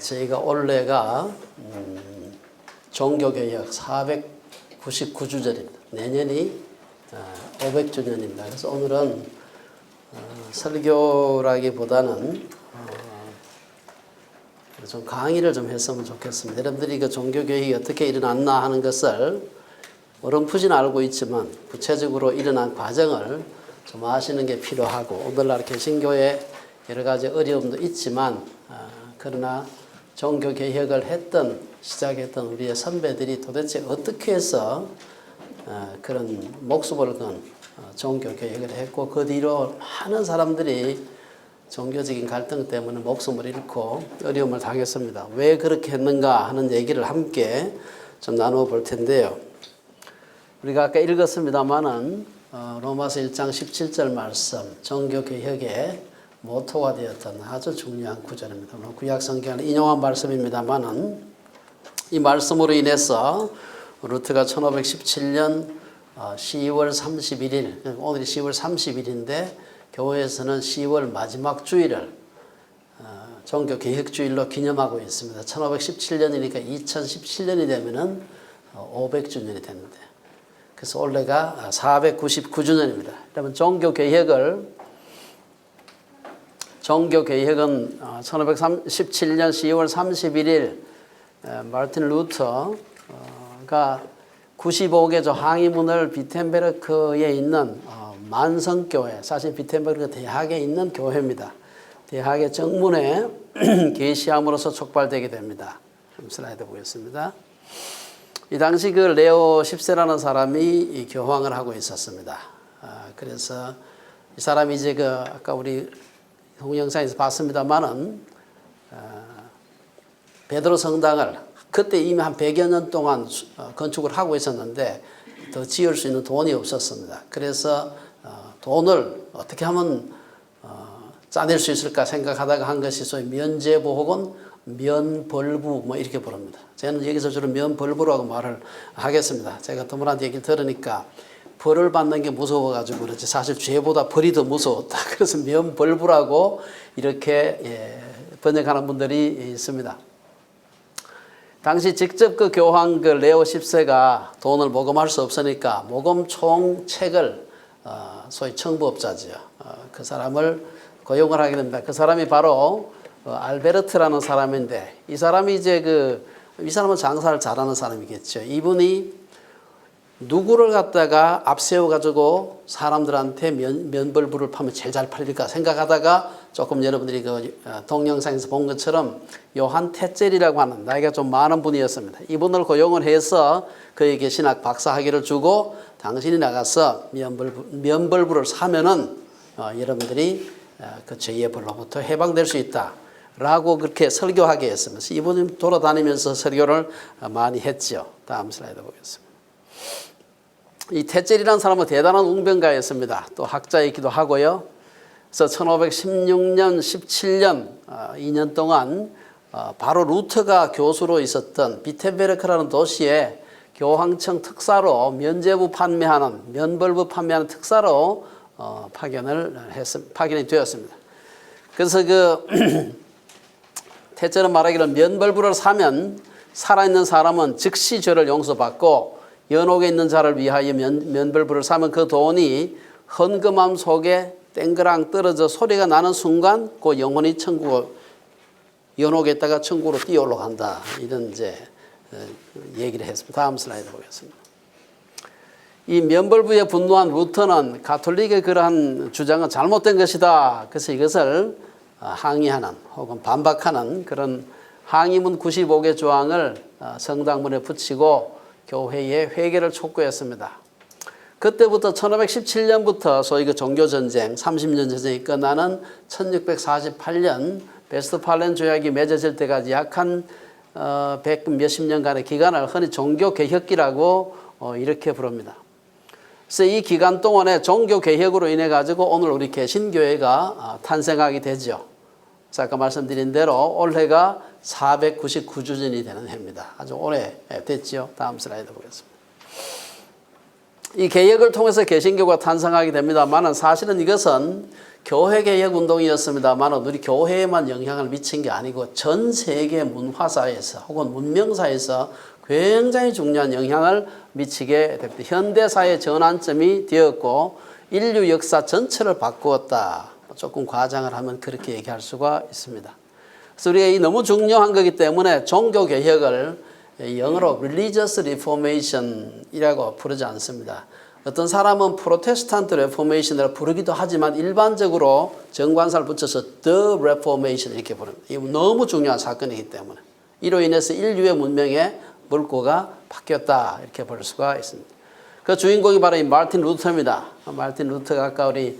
저희가 올해가 종교개혁 499주년입니다. 내년이 500주년입니다. 그래서 오늘은 설교라기보다는 좀 강의를 좀 했으면 좋겠습니다. 여러분들이 그 종교개혁이 어떻게 일어났나 하는 것을 어렴풋이는 알고 있지만 구체적으로 일어난 과정을 좀 아시는 게 필요하고, 오늘날 개신교에 여러 가지 어려움도 있지만 그러나 종교개혁을 시작했던 우리의 선배들이 도대체 어떻게 해서 그런 목숨을 건 종교개혁을 했고, 그 뒤로 많은 사람들이 종교적인 갈등 때문에 목숨을 잃고 어려움을 당했습니다. 왜 그렇게 했는가 하는 얘기를 함께 좀 나누어 볼 텐데요. 우리가 아까 읽었습니다마는 로마서 1장 17절 말씀, 종교개혁의 모토가 되었던 아주 중요한 구절입니다. 구약 성경을 인용한 말씀입니다마는 이 말씀으로 인해서 루트가 1517년 10월 31일, 오늘이 10월 30일인데 교회에서는 10월 마지막 주일을 종교개혁주일로 기념하고 있습니다. 1517년이니까 2017년이 되면은 500주년이 되는데, 그래서 올해가 499주년입니다. 그러면 종교개혁은 1517년 10월 31일 마르틴 루터가 95개조 항의문을 비텐베르크에 있는 만성교회, 사실 비텐베르크 대학에 있는 교회입니다. 대학의 정문에 게시함으로써 촉발되게 됩니다. 슬라이드 보겠습니다. 이 당시 그 레오 10세라는 사람이 이 교황을 하고 있었습니다. 그래서 이 사람이 이제 아까 우리 동영상에서 봤습니다만은 베드로 성당을 그때 이미 한 100여 년 동안 건축을 하고 있었는데 더 지을 수 있는 돈이 없었습니다. 그래서 돈을 어떻게 하면 짜낼 수 있을까 생각하다가 한 것이 소위 면제부 혹은 면벌부 뭐 이렇게 부릅니다. 저는 여기서 주로 면벌부라고 말을 하겠습니다. 제가 드물한테 얘기를 들으니까 벌을 받는 게 무서워가지고 그렇지 사실 죄보다 벌이 더 무서웠다. 그래서 면벌부라고 이렇게 번역하는 분들이 있습니다. 당시 직접 그 교황 레오 10세가 돈을 모금할 수 없으니까 모금총 책을 소위 청부업자지요. 그 사람을 고용을 하게 됩니다. 그 사람이 바로 알베르트라는 사람인데, 이 사람이 이제 이 사람은 장사를 잘하는 사람이겠죠. 이분이 누구를 갖다가 앞세워가지고 사람들한테 면벌부를 파면 제일 잘 팔릴까 생각하다가 조금 여러분들이 동영상에서 본 것처럼 요한 테젤이라고 하는 나이가 좀 많은 분이었습니다. 이분을 고용을 해서 그에게 신학 박사 학위를 주고 당신이 나가서 면벌부를 사면은 여러분들이 그 죄의 벌로부터 해방될 수 있다라고 그렇게 설교하게 했습니다. 이분이 돌아다니면서 설교를 많이 했죠. 다음 슬라이드 보겠습니다. 이 테젤이라는 사람은 대단한 웅변가였습니다. 또 학자이기도 하고요. 그래서 1516년, 17년 2년 동안 바로 루터가 교수로 있었던 비텐베르크라는 도시에 교황청 특사로 면제부 판매하는, 면벌부 판매하는 특사로 파견이 되었습니다. 그래서 테젤은 말하기를 면벌부를 사면 살아있는 사람은 즉시 죄를 용서받고 연옥에 있는 자를 위하여 면벌부를 사면 그 돈이 헌금함 속에 땡그랑 떨어져 소리가 나는 순간 그 영혼이 연옥에 있다가 천국으로 뛰어 올라간다. 이런 이제 얘기를 했습니다. 다음 슬라이드 보겠습니다. 이 면벌부에 분노한 루터는 가톨릭의 그러한 주장은 잘못된 것이다. 그래서 이것을 항의하는 혹은 반박하는 그런 항의문 95개 조항을 성당문에 붙이고 교회의 회개를 촉구했습니다. 그때부터 1517년부터 소위 종교전쟁, 30년 전쟁이 끝나는 1648년 베스트팔렌 조약이 맺어질 때까지 약 한 100 몇십 년간의 기간을 흔히 종교개혁기라고 이렇게 부릅니다. 그래서 이 기간 동안에 종교개혁으로 인해 가지고 오늘 우리 개신교회가 탄생하게 되죠. 그래서 아까 말씀드린 대로 올해가 499주년이 되는 해입니다. 아주 오래 됐죠. 다음 슬라이드 보겠습니다. 이 개혁을 통해서 개신교가 탄생하게 됩니다만 사실은 이것은 교회 개혁 운동이었습니다만 우리 교회에만 영향을 미친 게 아니고 전 세계 문화사에서 혹은 문명사에서 굉장히 중요한 영향을 미치게 됩니다. 현대사의 전환점이 되었고 인류 역사 전체를 바꾸었다. 조금 과장을 하면 그렇게 얘기할 수가 있습니다. 그래서 우리가 이 너무 중요한 거기 때문에 종교 개혁을 영어로 Religious Reformation이라고 부르지 않습니다. 어떤 사람은 프로테스탄트 레포메이션이라고 부르기도 하지만 일반적으로 정관사를 붙여서 The Reformation 이렇게 부릅니다. 이거 너무 중요한 사건이기 때문에 이로 인해서 인류의 문명의 물꼬가 바뀌었다 이렇게 볼 수가 있습니다. 그 주인공이 바로 이 마르틴 루터입니다. 마르틴 루터가 아까 우리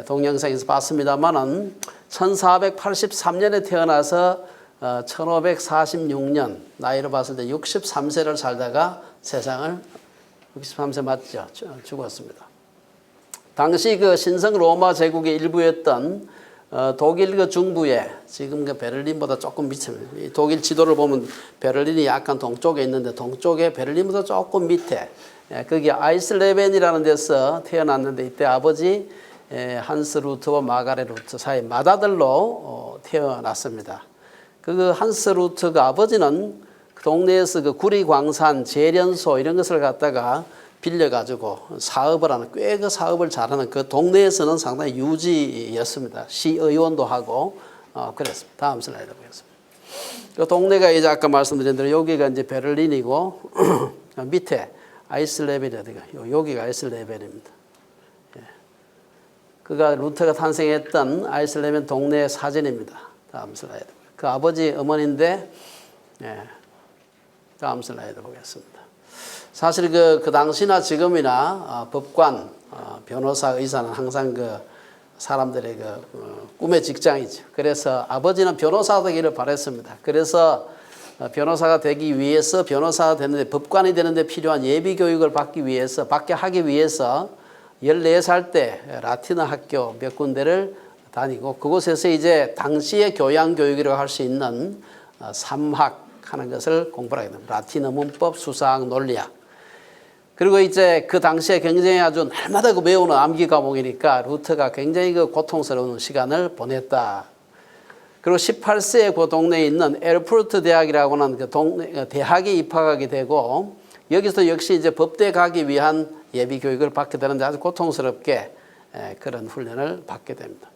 동영상에서 봤습니다만은 1483년에 태어나서 1546년 나이로 봤을 때 63세를 살다가 세상을 63세 맞죠? 죽었습니다. 당시 그 신성 로마 제국의 일부였던 독일 그 중부에 지금 그 베를린보다 조금 밑에 독일 지도를 보면 베를린이 약간 동쪽에 있는데 동쪽에 베를린보다 조금 밑에 거기 아이슬레벤이라는 데서 태어났는데 이때 아버지 한스 루트와 마가렛 루트 사이 맏아들로 태어났습니다. 그 한스 루트가 아버지는 동네에서 그 구리광산, 재련소 이런 것을 갖다가 빌려가지고 사업을 하는 꽤 그 사업을 잘하는 그 동네에서는 상당히 유지였습니다. 시의원도 하고 그랬습니다. 다음 슬라이드 보겠습니다. 그 동네가 이제 아까 말씀드린 대로 여기가 이제 베를린이고 밑에 아이슬레벤이 어디가? 여기가 아이슬레벤입니다. 예. 그가 루터가 탄생했던 아이슬레벤 동네 사진입니다. 다음 슬라이드. 그 아버지 어머니인데. 예. 다음 슬라이드 보겠습니다. 사실 그 당시나 지금이나 법관, 변호사, 의사는 항상 그 사람들의 그 꿈의 직장이죠. 그래서 아버지는 변호사 되기를 바랬습니다. 그래서 변호사가 되기 위해서 변호사가 되는데 법관이 되는데 필요한 예비 교육을 받게 하기 위해서 14살 때 라틴어 학교 몇 군데를 다니고 그곳에서 이제 당시의 교양 교육이라고 할 수 있는 3학 하는 것을 공부하게 됩니다. 라틴어 문법, 수사학, 논리학. 그리고 이제 그 당시에 굉장히 아주 날마다 그 외우는 암기 과목이니까 루터가 굉장히 그 고통스러운 시간을 보냈다. 그리고 18세에 그 동네에 있는 에르푸르트 대학이라고 하는 그 동네 대학에 입학하게 되고 여기서 역시 이제 법대 가기 위한 예비 교육을 받게 되는데 아주 고통스럽게 그런 훈련을 받게 됩니다.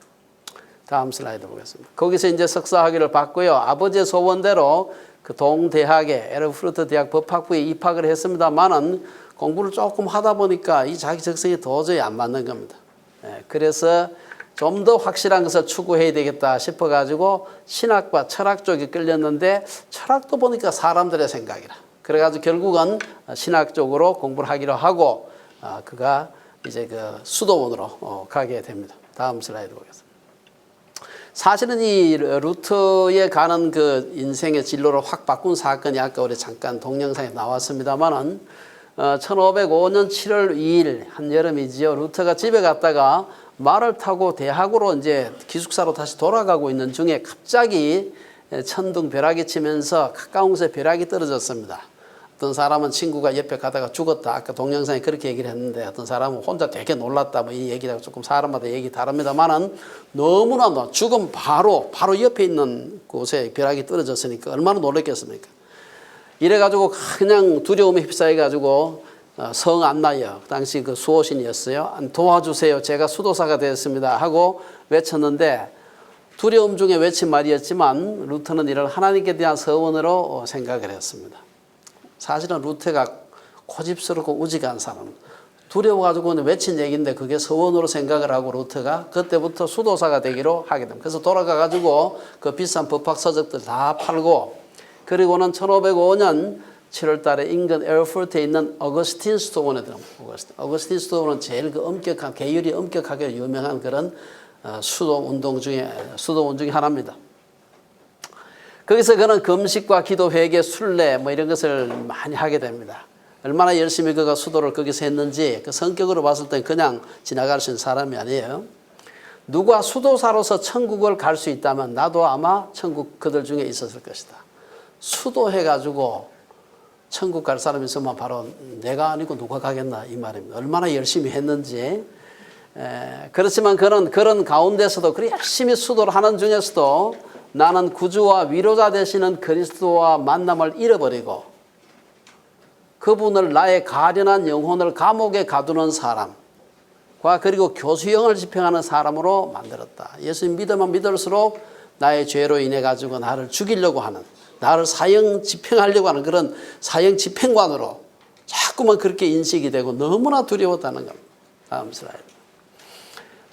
다음 슬라이드 보겠습니다. 거기서 이제 석사학위를 받고요. 아버지의 소원대로 그 동대학에 에르푸르트 대학 법학부에 입학을 했습니다만은 공부를 조금 하다 보니까 이 자기 적성이 도저히 안 맞는 겁니다. 그래서 좀 더 확실한 것을 추구해야 되겠다 싶어가지고 신학과 철학 쪽에 끌렸는데 철학도 보니까 사람들의 생각이라. 그래가지고 결국은 신학 쪽으로 공부를 하기로 하고 그가 이제 그 수도원으로 가게 됩니다. 다음 슬라이드 보겠습니다. 사실은 이 루터에 가는 그 인생의 진로를 확 바꾼 사건이 아까 우리 잠깐 동영상에 나왔습니다만은 1505년 7월 2일 한여름이지요. 루터가 집에 갔다가 말을 타고 대학으로 이제 기숙사로 다시 돌아가고 있는 중에 갑자기 천둥 벼락이 치면서 가까운 곳에 벼락이 떨어졌습니다. 어떤 사람은 친구가 옆에 가다가 죽었다. 아까 동영상에 그렇게 얘기를 했는데 어떤 사람은 혼자 되게 놀랐다. 뭐 이 얘기가 조금 사람마다 얘기 다릅니다만은 너무나 죽음 바로 옆에 있는 곳에 벼락이 떨어졌으니까 얼마나 놀랐겠습니까? 이래가지고 그냥 두려움에 휩싸여가지고 성 안나요. 당시 그 수호신이었어요. 도와주세요. 제가 수도사가 되었습니다. 하고 외쳤는데 두려움 중에 외친 말이었지만 루터는 이를 하나님께 대한 서원으로 생각을 했습니다. 사실은 루터가 고집스럽고 우직한 사람. 두려워가지고 외친 얘기인데 그게 서원으로 생각을 하고 루터가 그때부터 수도사가 되기로 하게 됩니다. 그래서 돌아가가지고 그 비싼 법학 서적들 다 팔고 그리고는 1505년 7월 달에 인근 에르푸르트에 있는 어거스틴 수도원에 들어갑니다. 어거스틴 수도원은 제일 그 엄격한, 계율이 엄격하게 유명한 그런 수도원 중에 하나입니다. 거기서 그는 금식과 기도, 회개, 순례 뭐 이런 것을 많이 하게 됩니다. 얼마나 열심히 그가 수도를 거기서 했는지 그 성격으로 봤을 땐 그냥 지나갈 수 있는 사람이 아니에요. 누가 수도사로서 천국을 갈 수 있다면 나도 아마 천국 그들 중에 있었을 것이다. 수도해가지고 천국 갈 사람이 있으면 바로 내가 아니고 누가 가겠나 이 말입니다. 얼마나 열심히 했는지. 그렇지만 그런 가운데서도 그리 열심히 수도를 하는 중에서도 나는 구주와 위로자 되시는 그리스도와 만남을 잃어버리고 그분을 나의 가련한 영혼을 감옥에 가두는 사람과 그리고 교수형을 집행하는 사람으로 만들었다. 예수님 믿으면 믿을수록 나의 죄로 인해 가지고 나를 죽이려고 하는, 나를 사형 집행하려고 하는 그런 사형 집행관으로 자꾸만 그렇게 인식이 되고 너무나 두려웠다는 겁니다. 다음 슬라이드.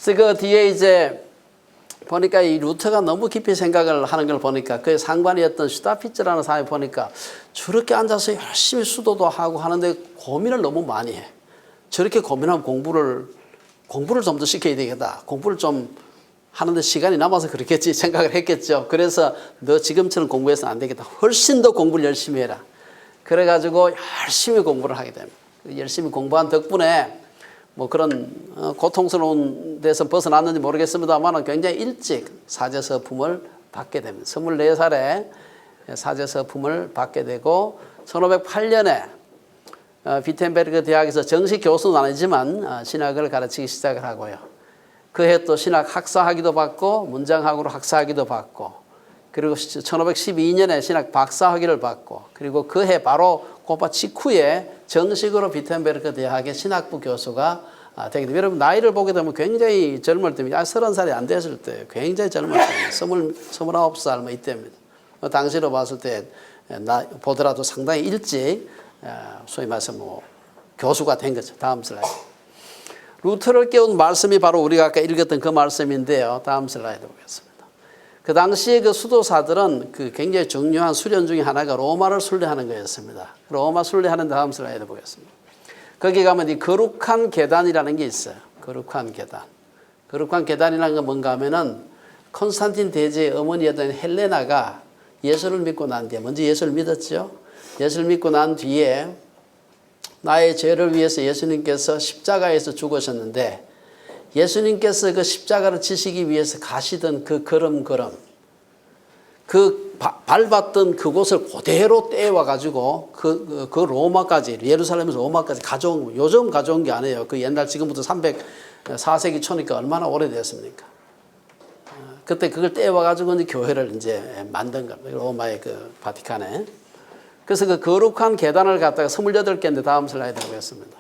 그래서 그 뒤에 이제 보니까 이 루터가 너무 깊이 생각을 하는 걸 보니까 그의 상관이었던 슈타피츠라는 사람이 보니까 저렇게 앉아서 열심히 수도도 하고 하는데 고민을 너무 많이 해. 저렇게 고민하면 공부를 좀 더 시켜야 되겠다. 공부를 좀 하는데 시간이 남아서 그렇겠지 생각을 했겠죠. 그래서 너 지금처럼 공부해서는 안 되겠다. 훨씬 더 공부를 열심히 해라. 그래가지고 열심히 공부를 하게 됩니다. 열심히 공부한 덕분에 뭐 그런 고통스러운 데서 벗어났는지 모르겠습니다만 굉장히 일찍 사제서품을 받게 됩니다. 24살에 사제서품을 받게 되고 1508년에 비텐베르크 대학에서 정식 교수는 아니지만 신학을 가르치기 시작을 하고요. 그해 또 신학 학사학위도 받고 문장학으로 학사학위도 받고 그리고 1512년에 신학 박사학위를 받고 그리고 그해 바로 고파 직후에 정식으로 비텐베르크 대학의 신학부 교수가 되게 됩니다. 여러분 나이를 보게 되면 굉장히 젊을 때입니다. 30살이 안 됐을 때 굉장히 젊을 때입니다. 29살 뭐 이때입니다. 당시로 봤을 때 보더라도 상당히 일찍 소위 말해서 뭐 교수가 된 거죠. 다음 슬라이드. 루터를 깨운 말씀이 바로 우리가 아까 읽었던 그 말씀인데요. 다음 슬라이드 보겠습니다. 그 당시에 그 수도사들은 그 굉장히 중요한 수련 중에 하나가 로마를 순례하는 거였습니다. 로마 순례하는 다음 슬라이드 보겠습니다. 거기 가면 이 거룩한 계단이라는 게 있어요. 거룩한 계단. 거룩한 계단이라는 건 뭔가 하면은 콘스탄틴 대제의 어머니였던 헬레나가 예수를 믿고 난 뒤에, 먼저 예수를 믿었죠. 예수를 믿고 난 뒤에 나의 죄를 위해서 예수님께서 십자가에서 죽으셨는데 예수님께서 그 십자가를 지시기 위해서 가시던 그 걸음 그 밟았던 그곳을 그대로 떼와 가지고 그 로마까지 예루살렘에서 로마까지 가져온 거예요. 요즘 가져온 게 아니에요. 그 옛날 지금부터 304세기 초니까 얼마나 오래됐습니까? 그때 그걸 떼와 가지고 이제 교회를 이제 만든 겁니다. 로마의 그 바티칸에. 그래서 그 거룩한 계단을 갖다가 28개인데 다음 슬라이드 보겠습니다.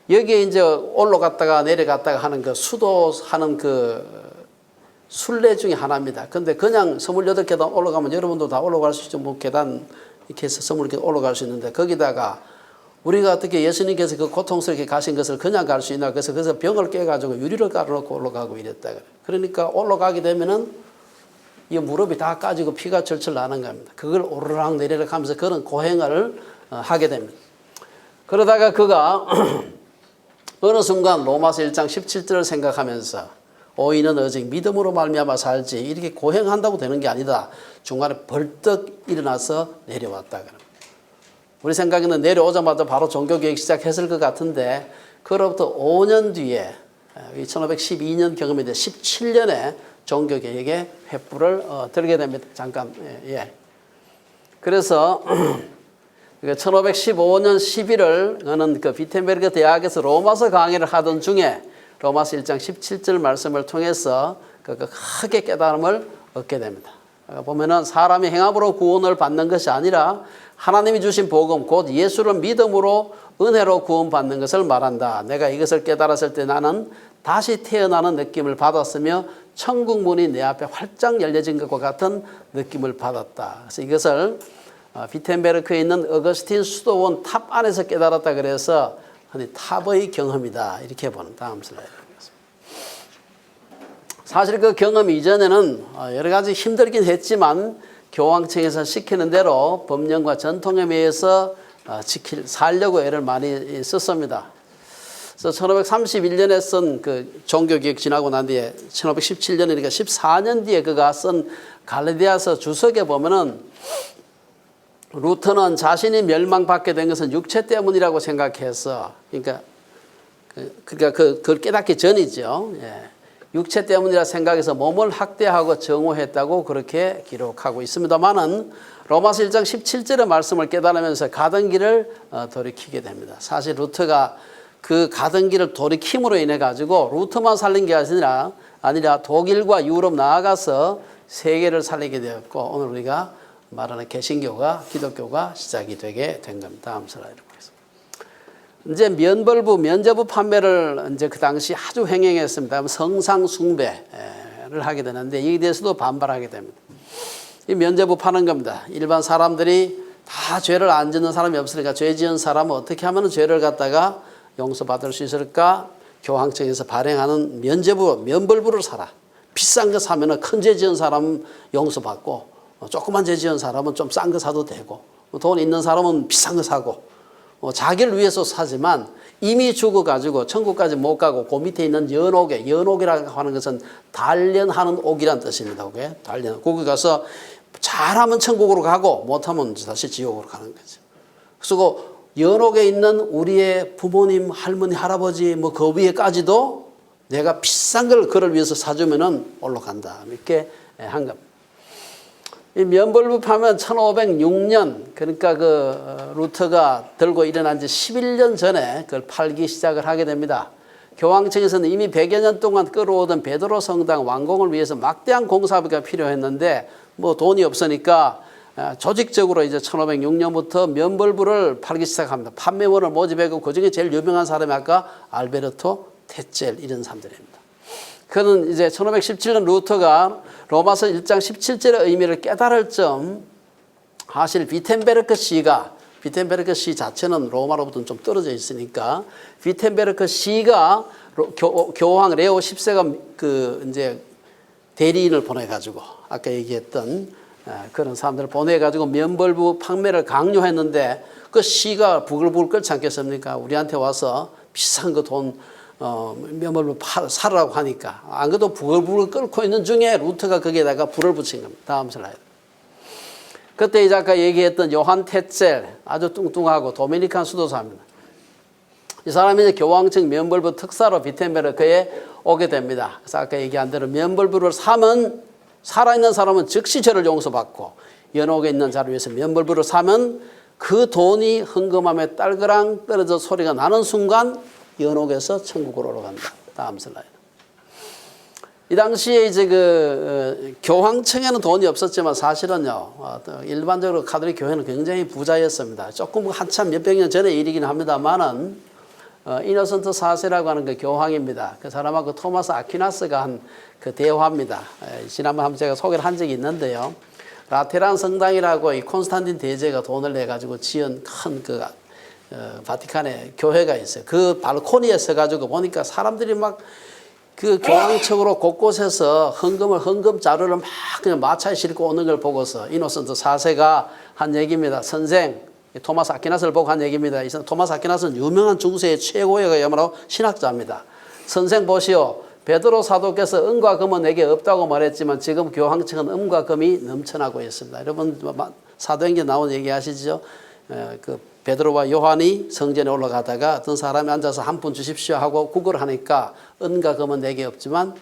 여기에 이제 올라갔다가 내려갔다가 하는 그 수도하는 그 순례 중에 하나입니다. 근데 그냥 28계단 올라가면 여러분도 다 올라갈 수 있죠. 뭐 계단 이렇게 해서 28계단 올라갈 수 있는데 거기다가 우리가 어떻게 예수님께서 그 고통스럽게 가신 것을 그냥 갈 수 있나. 그래서 벽을 깨가지고 유리를 깔아놓고 올라가고 이랬다. 그러니까 올라가게 되면은 이 무릎이 다 까지고 피가 철철 나는 겁니다. 그걸 오르락 내리락 하면서 그런 고행을 하게 됩니다. 그러다가 그가 어느 순간 로마서 1장 17절을 생각하면서 오이는 오직 믿음으로 말미암아 살지 이렇게 고행한다고 되는 게 아니다. 중간에 벌떡 일어나서 내려왔다. 우리 생각에는 내려오자마자 바로 종교개혁 시작했을 것 같은데 그로부터 5년 뒤에 1512년 경험이 돼 17년에 종교개혁의 횃불을 들게 됩니다. 잠깐 예. 그래서 1515년 11월 그 비텐베르크 대학에서 로마서 강의를 하던 중에 로마서 1장 17절 말씀을 통해서 그 크게 깨달음을 얻게 됩니다. 보면은 사람이 행함으로 구원을 받는 것이 아니라 하나님이 주신 복음 곧 예수를 믿음으로 은혜로 구원받는 것을 말한다. 내가 이것을 깨달았을 때 나는 다시 태어나는 느낌을 받았으며 천국 문이 내 앞에 활짝 열려진 것과 같은 느낌을 받았다. 그래서 이것을 비텐베르크에 있는 어거스틴 수도원 탑 안에서 깨달았다. 그래서 탑의 경험이다. 이렇게 보는 다음 슬라이드 보겠습니다. 사실 그 경험 이전에는 여러 가지 힘들긴 했지만 교황청에서 시키는 대로 법령과 전통에 의해서 살려고 애를 많이 썼습니다. 그래서 1531년에 쓴 그 종교개혁 지나고 난 뒤에 1517년이니까 14년 뒤에 그가 쓴 갈라디아서 주석에 보면은 루터는 자신이 멸망받게 된 것은 육체 때문이라고 생각해서 그러니까 그걸 깨닫기 전이죠. 예. 육체 때문이라 생각해서 몸을 학대하고 정오했다고 그렇게 기록하고 있습니다만은 로마서 1장 17절의 말씀을 깨달으면서 가던 길을 돌이키게 됩니다. 사실 루터가 그 가던 길을 돌이킴으로 인해 가지고 루터만 살린 게 아니라 독일과 유럽 나아가서 세계를 살리게 되었고 오늘 우리가 말하는 개신교가 기독교가 시작이 되게 된 겁니다. 다음 슬라이드 보겠습니다. 이제 면제부 판매를 이제 그 당시 아주 횡행했습니다. 성상 숭배를 하게 되는데 이에 대해서도 반발하게 됩니다. 이 면제부 파는 겁니다. 일반 사람들이 다 죄를 안 짓는 사람이 없으니까 죄 지은 사람은 어떻게 하면 죄를 갖다가 용서받을 수 있을까? 교황청에서 발행하는 면벌부를 사라. 비싼 거 사면 큰 죄 지은 사람은 용서받고 조그만 죄 지은 사람은 좀 싼 거 사도 되고 돈 있는 사람은 비싼 거 사고 자기를 위해서 사지만 이미 죽어가지고 천국까지 못 가고 그 밑에 있는 연옥이라고 하는 것은 단련하는 옥이란 뜻입니다. 그게 단련. 거기 가서 잘하면 천국으로 가고 못하면 다시 지옥으로 가는 거죠. 그래서 그 연옥에 있는 우리의 부모님, 할머니, 할아버지 그 위에까지도 내가 비싼 걸 그를 위해서 사주면은 올라간다. 이렇게 한 겁니다. 이 면벌부 파면 1506년 그러니까 그 루터가 들고 일어난 지 11년 전에 그걸 팔기 시작을 하게 됩니다. 교황청에서는 이미 100여 년 동안 끌어오던 베드로 성당 완공을 위해서 막대한 공사비가 필요했는데 뭐 돈이 없으니까 조직적으로 이제 1506년부터 면벌부를 팔기 시작합니다. 판매원을 모집하고 그중에 제일 유명한 사람이 아까 알베르토 테첼 이런 사람들입니다. 그는 이제 1517년 루터가 로마서 1장 17절의 의미를 깨달을 점 사실 비텐베르크 시 자체는 로마로부터는 좀 떨어져 있으니까 비텐베르크 시가 교황 레오 10세가 그 이제 대리인을 보내가지고 아까 얘기했던 그런 사람들을 보내가지고 면벌부 판매를 강요했는데 그 시가 부글부글 끓지 않겠습니까? 우리한테 와서 비싼 거 돈 면벌부 사라고 하니까 안 그래도 부글부글 끓고 있는 중에 루터가 거기에다가 불을 붙인 겁니다. 다음 슬라이드. 그때 이제 아까 얘기했던 요한 테첼 아주 뚱뚱하고 도미니칸 수도사입니다. 이 사람이 이제 교황청 면벌부 특사로 비텐베르크에 오게 됩니다. 그래서 아까 얘기한 대로 면벌부를 사면 살아있는 사람은 즉시 죄를 용서받고 연옥에 있는 자를 위해서 면벌부를 사면 그 돈이 헌금함에 딸그랑 떨어져 소리가 나는 순간 연옥에서 천국으로 올라간다. 다음 슬라이드. 이 당시에 이제 교황청에는 돈이 없었지만 사실은요, 일반적으로 가톨릭 교회는 굉장히 부자였습니다. 조금 한참 몇백 년 전의 일이긴 합니다만은, 이노선트 4세라고 하는 그 교황입니다. 그 사람하고 토마스 아퀴나스가 한 그 대화입니다. 지난번 한번 제가 소개를 한 적이 있는데요. 라테란 성당이라고 이 콘스탄틴 대제가 돈을 내가지고 지은 큰 바티칸에 교회가 있어요. 그 발코니에 서가지고 보니까 사람들이 막 그 교황청으로 곳곳에서 헌금 자료를 막 그냥 마차에 싣고 오는 걸 보고서 이노선트 4세가 한 얘기입니다. 선생, 토마스 아퀴나스를 보고 한 얘기입니다. 토마스 아퀴나스는 유명한 중세의 최고의 신학자입니다. 선생 보시오. 베드로 사도께서 은과 금은 내게 없다고 말했지만 지금 교황청은 은과 금이 넘쳐나고 있습니다. 여러분 사도행전에 나온 얘기 아시죠? 그 베드로와 요한이 성전에 올라가다가 어떤 사람이 앉아서 한 푼 주십시오 하고 구걸을 하니까 은과 금은 내게 없지만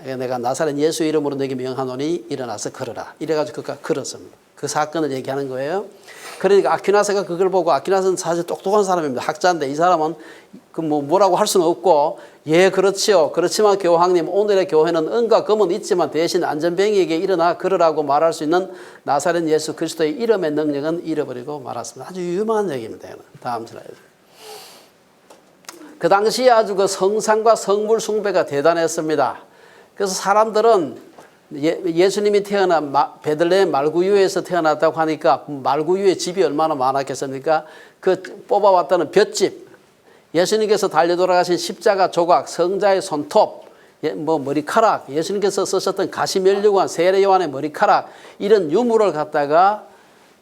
내가 나사렛 예수 이름으로 내게 명하노니 일어나서 걸어라. 이래가지고 그가 걸었습니다. 그 사건을 얘기하는 거예요. 그러니까 아퀴나스가 그걸 보고, 아퀴나스는 사실 똑똑한 사람입니다. 학자인데 이 사람은 뭐라고 할 수는 없고, 예, 그렇지요. 그렇지만 교황님, 오늘의 교회는 은과 금은 있지만 대신 안전뱅이에게 일어나 걸으라고 말할 수 있는 나사렛 예수 그리스도의 이름의 능력은 잃어버리고 말았습니다. 아주 유명한 얘기입니다. 다음 슬라이드. 그 당시에 아주 그 성상과 성물 숭배가 대단했습니다. 그래서 사람들은 예수님이 베들레헴 말구유에서 태어났다고 하니까 말구유에 집이 얼마나 많았겠습니까? 그 뽑아왔다는 볏집, 예수님께서 달려 돌아가신 십자가 조각, 성자의 손톱, 머리카락, 예수님께서 쓰셨던 가시면류관, 세례요한의 머리카락, 이런 유물을 갖다가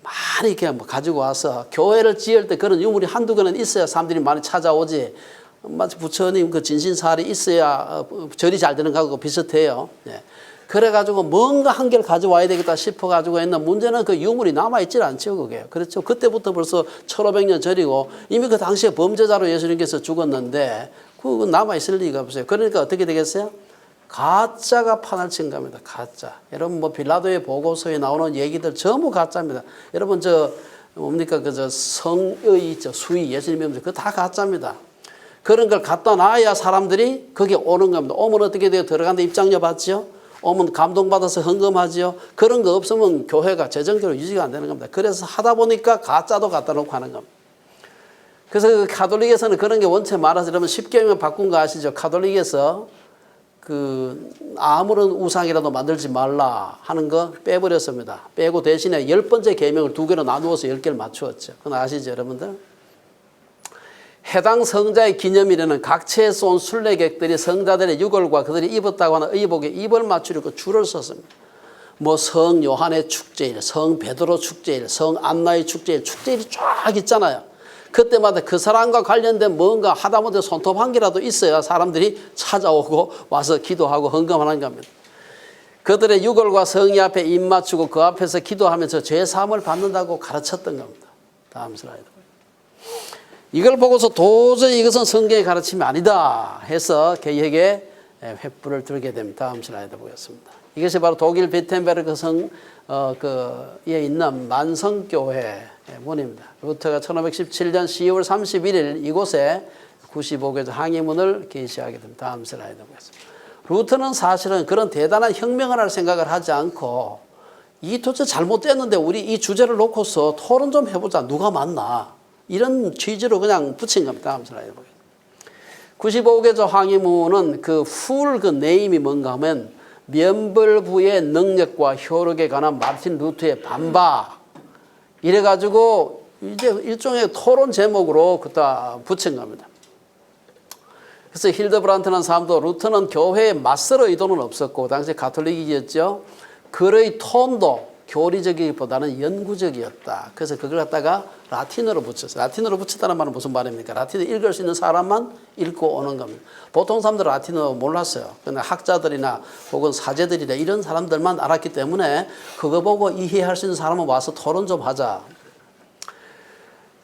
많이 이렇게 가지고 와서 교회를 지을 때 그런 유물이 한두 개는 있어야 사람들이 많이 찾아오지. 마치 부처님 그 진신사활이 있어야 절이 잘 되는 거하고 비슷해요. 예. 그래가지고 뭔가 한 개를 가져와야 되겠다 싶어가지고 했는데 문제는 그 유물이 남아있질 않죠, 그게. 그렇죠. 그때부터 벌써 1500년 전이고 이미 그 당시에 범죄자로 예수님께서 죽었는데 그거 남아있을 리가 없어요. 그러니까 어떻게 되겠어요? 가짜가 판을 친 겁니다. 가짜. 여러분 뭐 빌라도의 보고서에 나오는 얘기들 전부 가짜입니다. 여러분 저 뭡니까 그저 성의 있죠. 수의 예수님 믿으면서 그거 다 가짜입니다. 그런 걸 갖다 놔야 사람들이 거기 오는 겁니다. 오면 어떻게 돼요? 들어가는데 입장료 받지요? 오면 감동받아서 헌금하지요? 그런 거 없으면 교회가 재정적으로 유지가 안 되는 겁니다. 그래서 하다 보니까 가짜도 갖다 놓고 하는 겁니다. 그래서 그 가톨릭에서는 그런 게 원체 많아서 여러분 10계명 바꾼 거 아시죠? 가톨릭에서 그 아무런 우상이라도 만들지 말라 하는 거 빼버렸습니다. 빼고 대신에 10번째 계명을 2개로 나누어서 10개를 맞추었죠. 그건 아시죠 여러분들? 해당 성자의 기념일에는 각처에서 온 순례객들이 성자들의 유골과 그들이 입었다고 하는 의복에 입을 맞추려고 줄을 섰습니다. 뭐 성 요한의 축제일, 성 베드로 축제일, 성 안나의 축제일, 축제일이 쫙 있잖아요. 그때마다 그 사람과 관련된 뭔가 하다못해 손톱 한 개라도 있어야 사람들이 찾아오고 와서 기도하고 헌금하는 겁니다. 그들의 유골과 성의 앞에 입 맞추고 그 앞에서 기도하면서 죄사함을 받는다고 가르쳤던 겁니다. 다음 슬라이드. 이걸 보고서 도저히 이것은 성경의 가르침이 아니다 해서 개혁에 횃불을 들게 됩니다. 다음 슬라이드 보겠습니다. 이것이 바로 독일 비텐베르크 성에 있는 만성교회 문입니다. 루터가 1517년 10월 31일 이곳에 95개조 항의문을 게시하게 됩니다. 다음 슬라이드 보겠습니다. 루터는 사실은 그런 대단한 혁명을 할 생각을 하지 않고 이 도대체 잘못됐는데 우리 이 주제를 놓고서 토론 좀 해보자. 누가 맞나. 이런 취지로 그냥 붙인 겁니다. 다음 슬라이드 보겠습니다. 95개조 항의문은 그 네임이 뭔가 하면 면벌부의 능력과 효력에 관한 마틴 루터의 반박. 이래가지고 이제 일종의 토론 제목으로 그다 붙인 겁니다. 그래서 hildebrandt라는 사람도 루터는 교회에 맞설 의도는 없었고 당시 가톨릭이었죠. 글의 톤도 교리적이기보다는 연구적이었다. 그래서 그걸 갖다가 라틴어로 붙였어요. 라틴어로 붙였다는 말은 무슨 말입니까? 라틴어 읽을 수 있는 사람만 읽고 오는 겁니다. 보통 사람들은 라틴어 몰랐어요. 그런데 학자들이나 혹은 사제들이나 이런 사람들만 알았기 때문에 그거 보고 이해할 수 있는 사람은 와서 토론 좀 하자.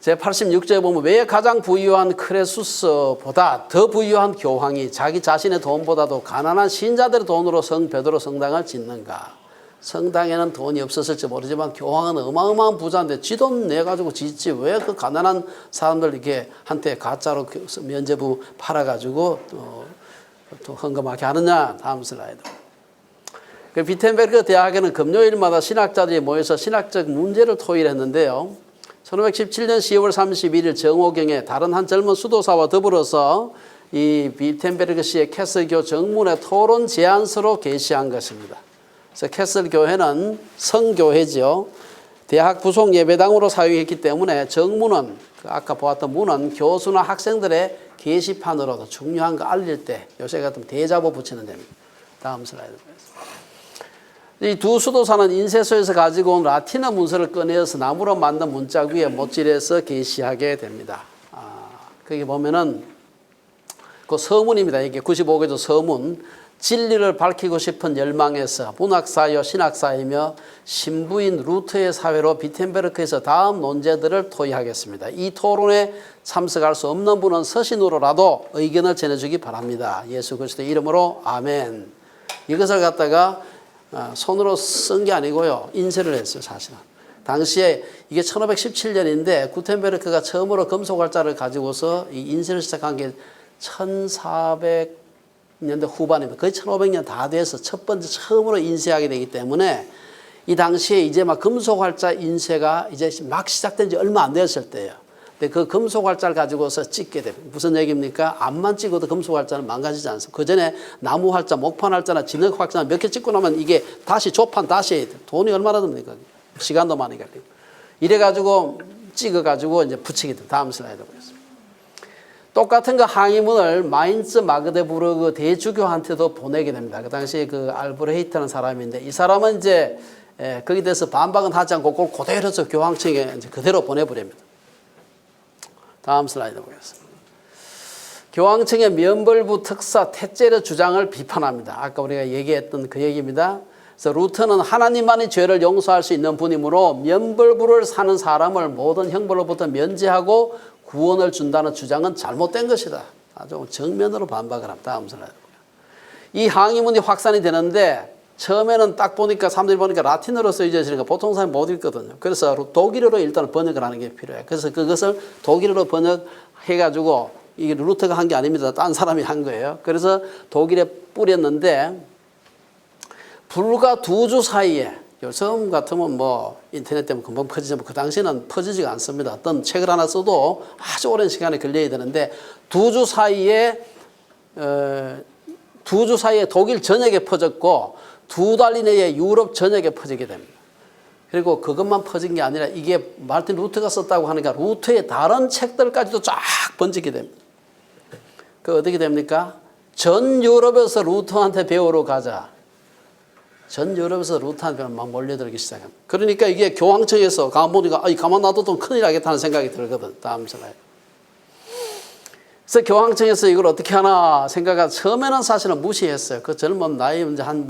제86조에 보면 왜 가장 부유한 크레수스보다 더 부유한 교황이 자기 자신의 돈보다도 가난한 신자들의 돈으로 성 베드로 성당을 짓는가? 성당에는 돈이 없었을지 모르지만 교황은 어마어마한 부자인데 지 돈 내가지고 짓지 왜 그 가난한 사람들 이렇게 한테 가짜로 면제부 팔아가지고 또 헌금하게 하느냐. 다음 슬라이드. 그 비텐베르크 대학에는 금요일마다 신학자들이 모여서 신학적 문제를 토의했는데요. 1517년 10월 31일 정오경에 다른 한 젊은 수도사와 더불어서 이 비텐베르크 시의 캐슬교 정문에 토론 제안서로 게시한 것입니다. 그래서 캐슬 교회는 성교회죠. 대학 부속 예배당으로 사용했기 때문에 정문은 아까 보았던 문은 교수나 학생들의 게시판으로도 중요한 거 알릴 때 요새 같은 대자보 붙이는 데입니다. 다음 슬라이드 보겠습니다. 이 두 수도사는 인쇄소에서 가지고 온 라틴어 문서를 꺼내어서 나무로 만든 문짝 위에 못질해서 게시하게 됩니다. 거기 보면은 그 서문입니다. 이게 95개조 서문. 진리를 밝히고 싶은 열망에서 문학사요 신학사이며 신부인 루터의 사회로 비텐베르크에서 다음 논제들을 토의하겠습니다. 이 토론에 참석할 수 없는 분은 서신으로라도 의견을 전해주기 바랍니다. 예수 그리스도의 이름으로 아멘. 이것을 갖다가 손으로 쓴 게 아니고요. 인쇄를 했어요. 사실은. 당시에 이게 1517년인데 구텐베르크가 처음으로 금속활자를 가지고서 이 인쇄를 시작한 게 1400년대 후반입니다. 거의 1500년 다 돼서 첫 번째 처음으로 인쇄하게 되기 때문에 이 당시에 이제 막 금속활자 인쇄가 이제 막 시작된 지 얼마 안 되었을 때예요. 근데 그 금속활자를 가지고서 찍게 됩니다. 무슨 얘기입니까? 앞만 찍어도 금속활자는 망가지지 않습니다. 그 전에 나무활자, 목판활자나 진흙활자 몇 개 찍고 나면 이게 다시 조판 다시 해야 돼요. 돈이 얼마나 듭니까? 시간도 많이 걸리고. 이래가지고 찍어가지고 이제 붙이게 됩니다. 다음 슬라이드 보겠습니다. 똑같은 그 항의문을 마인츠 마그데부르크 대주교한테도 보내게 됩니다. 그 당시에 그 알브레히트라는 사람인데 이 사람은 이제 거기에 대해서 반박은 하지 않고 그걸 그대로 교황청에 이제 그대로 보내버립니다. 다음 슬라이드 보겠습니다. 교황청의 면벌부 특사 테제르 주장을 비판합니다. 아까 우리가 얘기했던 그 얘기입니다. 그래서 루터는 하나님만이 죄를 용서할 수 있는 분이므로 면벌부를 사는 사람을 모든 형벌로부터 면제하고 구원을 준다는 주장은 잘못된 것이다. 아주 정면으로 반박을 합니다. 다음 슬라이드. 이 항의문이 확산이 되는데 처음에는 딱 보니까 사람들이 보니까 라틴어로 써져 있으니까 보통 사람이 못 읽거든요. 그래서 독일어로 일단 번역을 하는 게 필요해요. 그래서 그것을 독일어로 번역해가지고 이게 루터가 한 게 아닙니다. 딴 사람이 한 거예요. 그래서 독일에 뿌렸는데 불과 2주 사이에 요즘 같으면 뭐 인터넷 때문에 금방 퍼지지만 그 당시에는 퍼지지가 않습니다. 어떤 책을 하나 써도 아주 오랜 시간이 걸려야 되는데 2주 사이에 독일 전역에 퍼졌고 2달 이내에 유럽 전역에 퍼지게 됩니다. 그리고 그것만 퍼진 게 아니라 이게 마르틴 루터가 썼다고 하니까 루터의 다른 책들까지도 쫙 번지게 됩니다. 그 어떻게 됩니까? 전 유럽에서 루터한테 배우러 가자. 전 유럽에서 루터한테 막 몰려들기 시작합니다. 그러니까 이게 교황청에서 가만 보니까 가만 놔둬도 큰일 나겠다는 생각이 들거든. 다음 슬라이드. 그래서 교황청에서 이걸 어떻게 하나 생각하고 처음에는 사실은 무시했어요. 그 젊은 나이 이제 한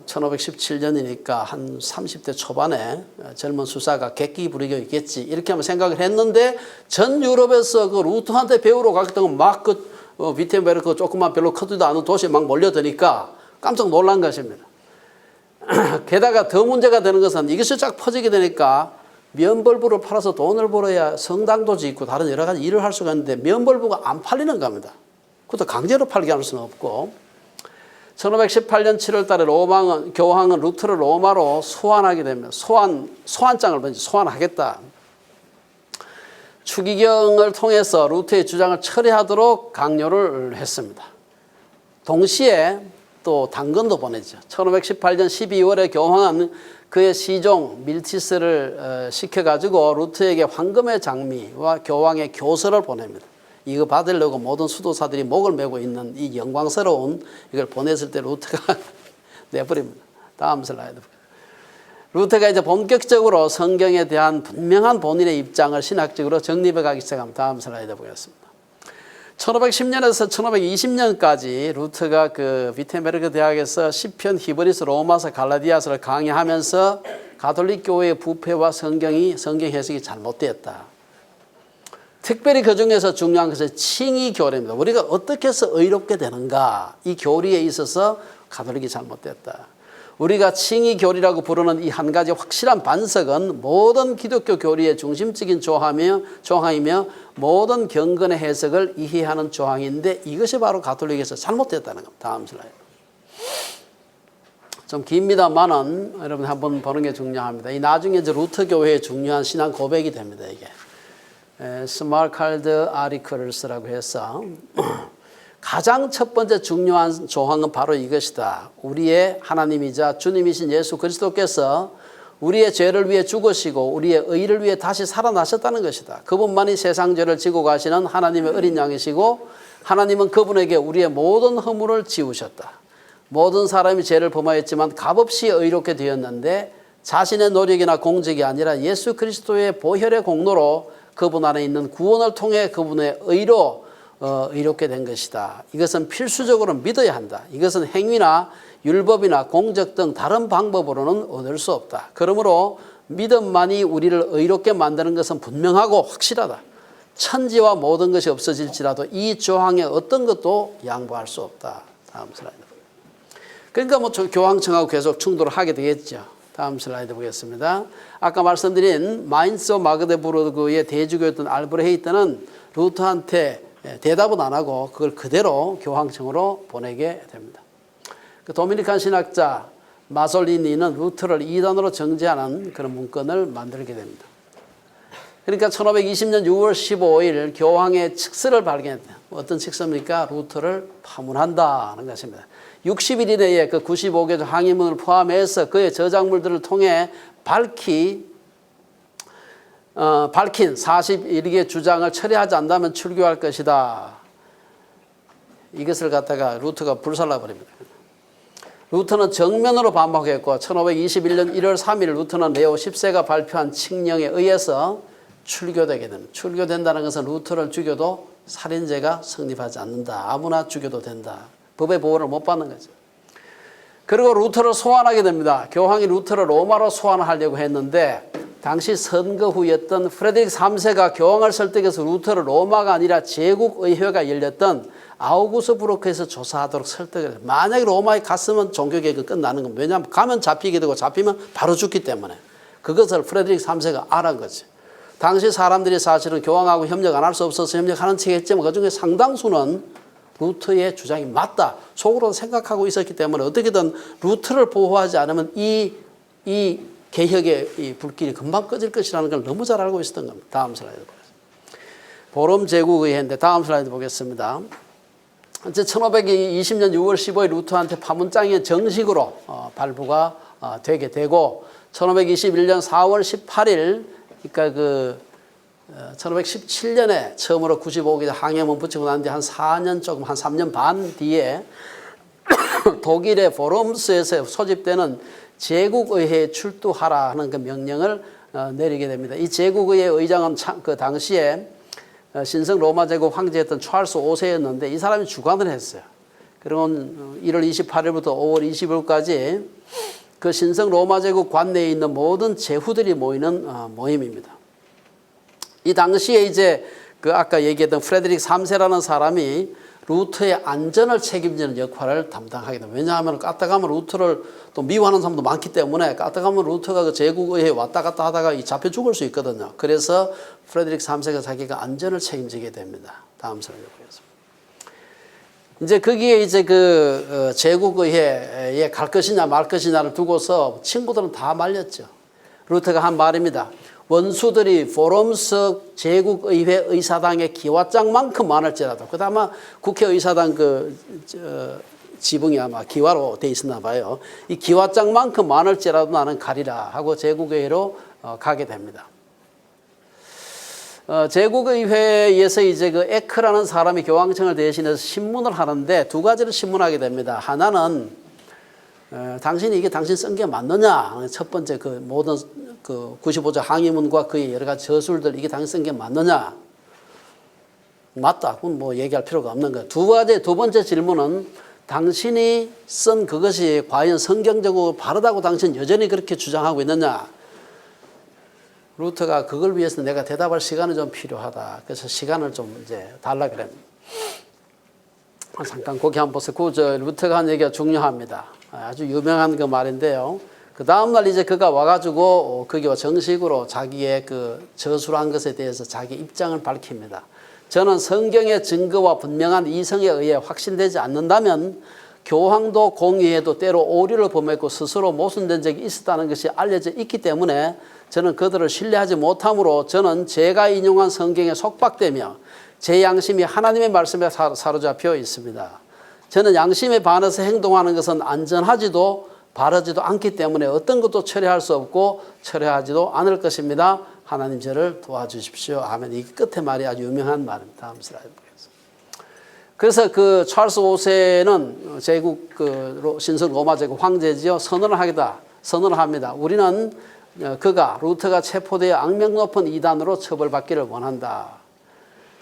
1517년이니까 한 30대 초반에 젊은 수사가 객기 부리고 있겠지 이렇게 하면 생각을 했는데 전 유럽에서 그 루터한테 배우러 가겠다고 막 위텐베르크 조그만 별로 크지도 않은 도시에 막 몰려드니까 깜짝 놀란 것입니다. 게다가 더 문제가 되는 것은 이것이 쫙 퍼지게 되니까 면벌부를 팔아서 돈을 벌어야 성당도 짓고 다른 여러 가지 일을 할 수가 있는데 면벌부가 안 팔리는 겁니다. 그것도 강제로 팔게 할 수는 없고 1518년 7월 달에 교황은 루터를 로마로 소환하게 됩니다. 소환장을 소환하겠다. 추기경을 통해서 루터의 주장을 철회하도록 강요를 했습니다. 동시에 또 당근도 보내죠. 1518년 12월에 교황은 그의 시종 밀티스를 시켜가지고 루터에게 황금의 장미와 교황의 교서를 보냅니다. 이거 받으려고 모든 수도사들이 목을 메고 있는 이 영광스러운 이걸 보냈을 때 루터가 내버립니다. 다음 슬라이드. 루터가 이제 본격적으로 성경에 대한 분명한 본인의 입장을 신학적으로 정립해 가기 시작합니다. 다음 슬라이드 보겠습니다. 1510년에서 1520년까지 루터가 그 위텐베르크 대학에서 시편, 히브리서, 로마서, 갈라디아서를 강의하면서 가톨릭 교회의 부패와 성경 해석이 잘못되었다. 특별히 그 중에서 중요한 것은 칭의 교리입니다. 우리가 어떻게 해서 의롭게 되는가 이 교리에 있어서 가톨릭이 잘못됐다. 우리가 칭의 교리라고 부르는 이 한 가지 확실한 반석은 모든 기독교 교리의 중심적인 조항이며 모든 경건의 해석을 이해하는 조항인데 이것이 바로 가톨릭에서 잘못됐다는 겁니다. 다음 슬라이드. 좀 깁니다만은 여러분 한번 보는 게 중요합니다. 이 나중에 이제 루터 교회의 중요한 신앙 고백이 됩니다. 이게 스마칼드 아리클스라고 해서 가장 첫 번째 중요한 조항은 바로 이것이다. 우리의 하나님이자 주님이신 예수 그리스도께서 우리의 죄를 위해 죽으시고 우리의 의를 위해 다시 살아나셨다는 것이다. 그분만이 세상 죄를 지고 가시는 하나님의 어린 양이시고 하나님은 그분에게 우리의 모든 허물을 지우셨다. 모든 사람이 죄를 범하였지만 값없이 의롭게 되었는데 자신의 노력이나 공적이 아니라 예수 그리스도의 보혈의 공로로 그분 안에 있는 구원을 통해 그분의 의로 의롭게 된 것이다. 이것은 필수적으로 믿어야 한다. 이것은 행위나 율법이나 공적 등 다른 방법으로는 얻을 수 없다. 그러므로 믿음만이 우리를 의롭게 만드는 것은 분명하고 확실하다. 천지와 모든 것이 없어질지라도 이 조항의 어떤 것도 양보할 수 없다. 다음 슬라이드. 그러니까 교황청하고 계속 충돌을 하게 되겠죠. 다음 슬라이드 보겠습니다. 아까 말씀드린 마인츠 마그데부르크의 대주교였던 알브레히트는 루터한테 대답은 안 하고 그걸 그대로 교황청으로 보내게 됩니다. 그 도미니칸 신학자 마솔리니는 루터를 이단으로 정죄하는 그런 문건을 만들게 됩니다. 그러니까 1520년 6월 15일 교황의 칙서를 발견했다. 어떤 칙서입니까? 루터를 파문한다는 것입니다. 60일 이내에 그 95개 항의문을 포함해서 그의 저작물들을 통해 밝힌 41개 주장을 처리하지 않는다면 출교할 것이다. 이것을 갖다가 루터가 불살라버립니다. 루터는 정면으로 반박했고 1521년 1월 3일 루터는 레오 10세가 발표한 칙령에 의해서 출교되게 됩니다. 출교된다는 것은 루터를 죽여도 살인죄가 성립하지 않는다. 아무나 죽여도 된다. 법의 보호를 못 받는 거죠. 그리고 루터를 소환하게 됩니다. 교황이 루터를 로마로 소환하려고 했는데 당시 선거 후였던 프레드릭 3세가 교황을 설득해서 루터를 로마가 아니라 제국의회가 열렸던 아우구스부르크에서 조사하도록 설득을 해요. 만약에 로마에 갔으면 종교개혁이 끝나는 겁니다. 왜냐하면 가면 잡히게 되고 잡히면 바로 죽기 때문에. 그것을 프레드릭 3세가 알은 거지. 당시 사람들이 사실은 교황하고 협력 안 할 수 없어서 협력하는 척 했지만 그중에 상당수는 루터의 주장이 맞다. 속으로 생각하고 있었기 때문에 어떻게든 루터를 보호하지 않으면 이 개혁의 이 불길이 금방 꺼질 것이라는 걸 너무 잘 알고 있었던 겁니다. 다음 슬라이드 보겠습니다. 보름 제국의회인데 다음 슬라이드 보겠습니다. 이제 1520년 6월 15일 루터한테 파문장이 정식으로 발부가 되게 되고 1521년 4월 18일 그러니까 1517년에 처음으로 95기 항해문 붙이고 난 뒤 한 4년 조금 한 3년 반 뒤에 독일의 보름스에서 소집되는 제국의회에 출두하라 하는 그 명령을 내리게 됩니다. 이 제국의회 의장은 그 당시에 신성 로마 제국 황제였던 찰스 5세였는데 이 사람이 주관을 했어요. 그리고 1월 28일부터 5월 20일까지 그 신성 로마 제국 관내에 있는 모든 제후들이 모이는 모임입니다. 이 당시에 이제 그 아까 얘기했던 프레드릭 3세라는 사람이 루터의 안전을 책임지는 역할을 담당하게 됩니다. 왜냐하면 까딱하면 루터를 또 미워하는 사람도 많기 때문에 까딱하면 루터가 그 제국의회에 왔다 갔다 하다가 잡혀 죽을 수 있거든요. 그래서 프레드릭 3세가 자기가 안전을 책임지게 됩니다. 다음 슬라이드 보겠습니다. 이제 거기에 이제 그 제국의회에 갈 것이냐 말 것이냐를 두고서 친구들은 다 말렸죠. 루터가 한 말입니다. 원수들이 포럼스 제국의회 의사당의 기와장만큼 많을지라도 그다음에 국회의사당 지붕이 아마 기와로 돼 있었나 봐요. 이 기와장만큼 많을지라도 나는 가리라 하고 제국의회로 가게 됩니다. 제국의회에서 이제 그 에크라는 사람이 교황청을 대신해서 신문을 하는데 두 가지를 신문하게 됩니다. 하나는 당신이 이게 당신 쓴 게 맞느냐? 첫 번째 그 모든 그 95조 항의문과 그의 여러 가지 저술들 이게 당신 쓴 게 맞느냐? 맞다. 그건 뭐 얘기할 필요가 없는 거예요. 두 번째 질문은 당신이 쓴 그것이 과연 성경적으로 바르다고 당신 여전히 그렇게 주장하고 있느냐? 루터가 그걸 위해서 내가 대답할 시간이 좀 필요하다. 그래서 시간을 좀 이제 달라 그래. 잠깐 거기 한번 보세요. 루터가 한 얘기가 중요합니다. 아주 유명한 그 말인데요. 그 다음날 이제 그가 와가지고 거기와 정식으로 자기의 그 저술한 것에 대해서 자기 입장을 밝힙니다. 저는 성경의 증거와 분명한 이성에 의해 확신되지 않는다면 교황도 공의회도 때로 오류를 범했고 스스로 모순된 적이 있었다는 것이 알려져 있기 때문에 저는 그들을 신뢰하지 못하므로 저는 제가 인용한 성경에 속박되며 제 양심이 하나님의 말씀에 사로잡혀 있습니다. 저는 양심에 반해서 행동하는 것은 안전하지도 바르지도 않기 때문에 어떤 것도 철회할 수 없고 철회하지도 않을 것입니다. 하나님 저를 도와주십시오. 아멘. 이 끝에 말이 아주 유명한 말입니다. 다음 슬라이드 보겠습니다. 그래서 그 찰스 5세는 제국 신성 로마 제국 황제지요. 선언을 합니다. 우리는 그가 루터가 체포되어 악명 높은 이단으로 처벌받기를 원한다.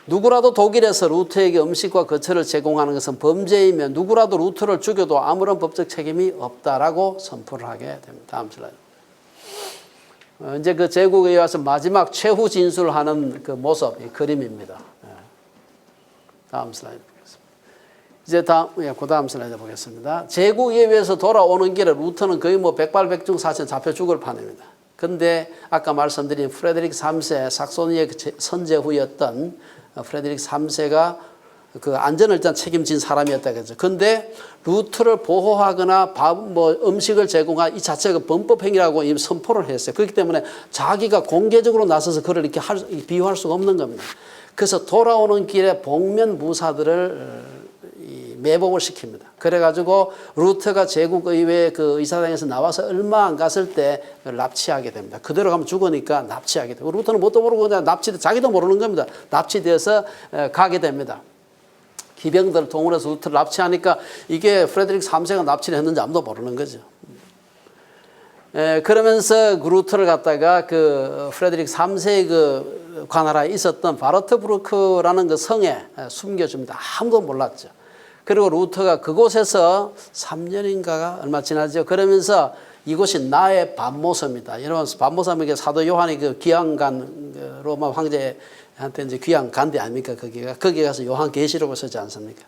누구라도 독일에서 루터에게 음식과 거처를 제공하는 것은 범죄이며 누구라도 루터를 죽여도 아무런 법적 책임이 없다라고 선포를 하게 됩니다. 다음 슬라이드. 이제 그 제국에 와서 마지막 최후 진술을 하는 그 모습, 이 그림입니다. 다음 슬라이드 보겠습니다. 그 다음 슬라이드 보겠습니다. 제국예외에서 돌아오는 길에 루터는 거의 뭐 백발백중사천 잡혀 죽을 판입니다. 근데 아까 말씀드린 프레드릭 3세 sak소니의 선제후였던 프레드릭 3세가 그 안전을 일단 책임진 사람이었다 그랬죠. 근데 루터를 보호하거나 음식을 제공한 이 자체가 범법행위라고 이미 선포를 했어요. 그렇기 때문에 자기가 공개적으로 나서서 그를 이렇게 비유할 수가 없는 겁니다. 그래서 돌아오는 길에 복면 무사들을 매복을 시킵니다. 그래가지고 루터가 제국의회 그 의사당에서 나와서 얼마 안 갔을 때 납치하게 됩니다. 그대로 가면 죽으니까 납치하게 되고 루터는 뭣도 모르고 그냥 자기도 모르는 겁니다. 납치돼서 가게 됩니다. 기병들을 동원해서 루터를 납치하니까 이게 프레드릭 3세가 납치를 했는지 아무도 모르는 거죠. 그러면서 루터를 갖다가 그 프레드릭 3세의 그 관할하에 있었던 바르트부르크라는 그 성에 숨겨줍니다. 아무도 몰랐죠. 그리고 루터가 그곳에서 3년인가가 얼마 지나죠. 그러면서 이곳이 나의 반모섬이다. 여러분 반모섬이 사도 요한이 그 귀양간 그 로마 황제한테 이제 귀양 간데 아닙니까? 거기 가서 요한 계시록을 쓰지 않습니까?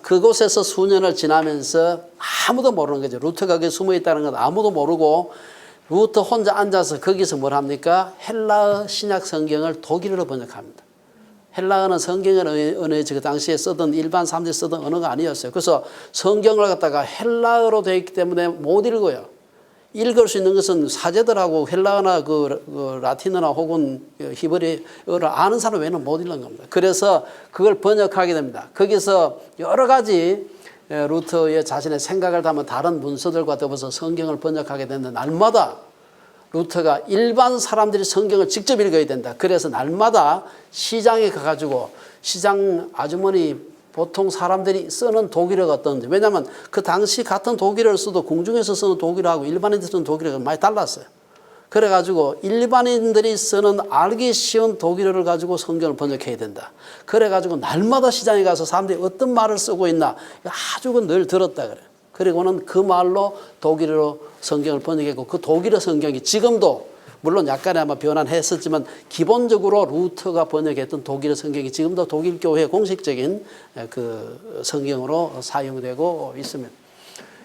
그곳에서 수년을 지나면서 아무도 모르는 거죠. 루터가 거기 숨어 있다는 건 아무도 모르고 루터 혼자 앉아서 거기서 뭘 합니까? 헬라어 신약 성경을 독일어로 번역합니다. 헬라어는 성경의 언어였지 그 당시에 쓰던 일반 사람들이 쓰던 언어가 아니었어요. 그래서 성경을 갖다가 헬라어로 되어 있기 때문에 못 읽어요. 읽을 수 있는 것은 사제들하고 헬라어나 그 라틴어나 혹은 히브리어를 아는 사람 외에는 못 읽는 겁니다. 그래서 그걸 번역하게 됩니다. 거기서 여러 가지 루터의 자신의 생각을 담은 다른 문서들과 더불어서 성경을 번역하게 되는데 날마다 루터가 일반 사람들이 성경을 직접 읽어야 된다. 그래서 날마다 시장에 가가지고 시장 아주머니 보통 사람들이 쓰는 독일어가 어떤지. 왜냐하면 그 당시 같은 독일어를 써도 궁중에서 쓰는 독일어하고 일반인들이 쓰는 독일어가 많이 달랐어요. 그래가지고 일반인들이 쓰는 알기 쉬운 독일어를 가지고 성경을 번역해야 된다. 그래가지고 날마다 시장에 가서 사람들이 어떤 말을 쓰고 있나 아주 늘 들었다 그래요. 그리고는 그 말로 독일어로 성경을 번역했고 그 독일어 성경이 지금도 물론 약간의 아마 변환했었지만 기본적으로 루터가 번역했던 독일어 성경이 지금도 독일 교회 공식적인 그 성경으로 사용되고 있습니다.